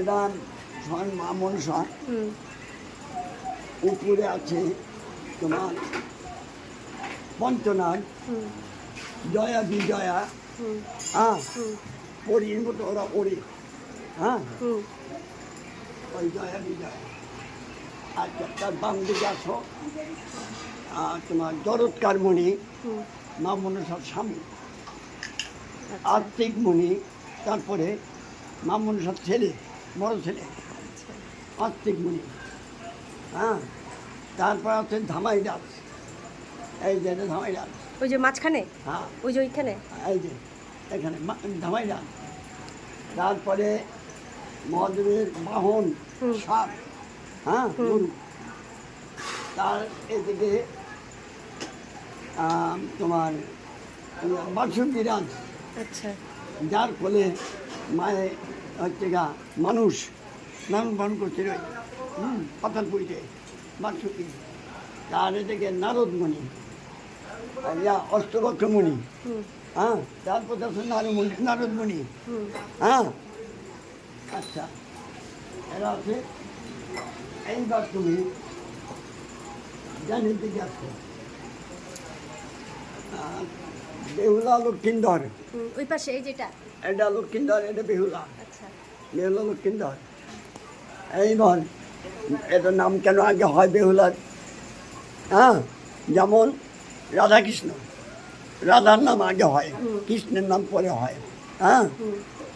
এটা মা মনসা। উপরে আছে তোমার পঞ্চনাগ, জয়া বিজয়া, হ্যাঁ, পরীর মতো ওরা ওরে, হ্যাঁ, ওই জয়া বিজয়া। আচ্ছা, তার বাম দিকে আসো তোমার জরৎকার মণি, মা মনসার স্বামী। আর্থিক মণি, তারপরে মা মনসার ছেলে, বড় ছেলে, আর্থিক মণি। হ্যাঁ, তারপর আছে ধামাই ডাল, এই যে ধামাই ডাল, ওই যে মাঝখানে, হ্যাঁ, ওই যে ওইখানে, এই যে এখানে ধামাই ডাল। তারপরে মহাদেবের বাহন সাপ, হ্যাঁ, গরু। তার এদিকে তোমার বাসন্তী রাজ, আচ্ছা, যার ফলে মায়ে হচ্ছে গা মানুষ লালন পালন করছিল পাতালপুরিতে বাসন্তী। তার এদিকে নারদমণি, অষ্টবক্ষমণি, হ্যাঁ, তারপর আছে নারদমণি, হ্যাঁ। আচ্ছা, এরা আছে। এইবার তুমি জানিয়ে দিকে আসো বেহুলা লক্ষিন্দর, ওই পাশে এই যেটা, এটা লক্ষিন্দর, এটা বেহুলা, আচ্ছা, বেহুলা লক্ষিন্দর। এইবার এটার নাম কেন আগে হয় বেহুলার? হ্যাঁ, যেমন রাধাকৃষ্ণ, রাধার নাম আগে হয়, কৃষ্ণের নাম পরে হয়। হ্যাঁ,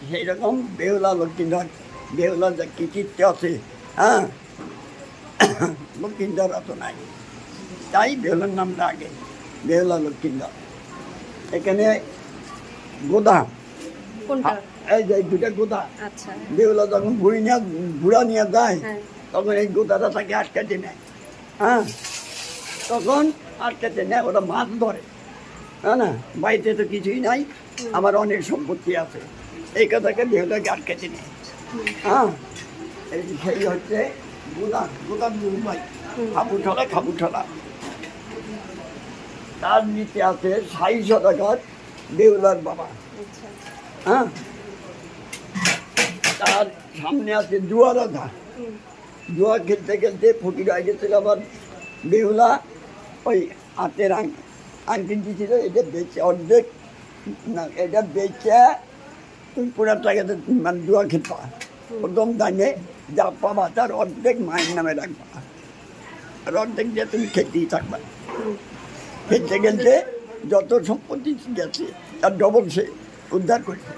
সেই রকম বেহুলা লক্ষিন্দর, বেহুলার যা কৃতিত্ব আছে, হ্যাঁ, লক্ষিন্দর অত নাই, তাই বেহুলার নামটা আগে, বেহুলা লক্ষিন্দর। এখানে গোদা, কোনটা? এই যে দুটা গোদা, আচ্ছা, বেহুলা যখন বুড়া নিয়ে যায়, হ্যাঁ, তখন এই গোদাটা তাকে আটকাতে নেয়। হ্যাঁ, তখন আটকাতে নেয়, ওরা মাছ ধরে, হ্যাঁ না, বাড়িতে তো কিছুই নাই, আমার অনেক সম্পত্তি আছে, এই কথাকে বেহুলাকে আটকাতে নেয়। হ্যাঁ, সেই হচ্ছে গোদা, গোদা মুম্বাই, খাবুঠলা। তার নিচে আছে ৬০ শতকর বেহুলার বাবা। আচ্ছা, হ্যাঁ, তার সামনে আছে জুয়া রাধা, জুয়া খেলতে খেলতে ফকির হয়ে গেছিল। আবার বেহুলা ওই হাতের আংটি দিয়েছিল, এটা বেচে অর্ধেক, না এটা বেচে তুমি পুরা টাকাতে মানে জুয়া খেলবা, প্রথম দানে যা পাবা তার অর্ধেক মায়ের নামে রাখবা, আর অর্ধেক দিয়ে তুমি খেলতেই থাকবা। খেলতে খেলতে যত সম্পত্তি গেছে তার ডবল সে উদ্ধার করেছে।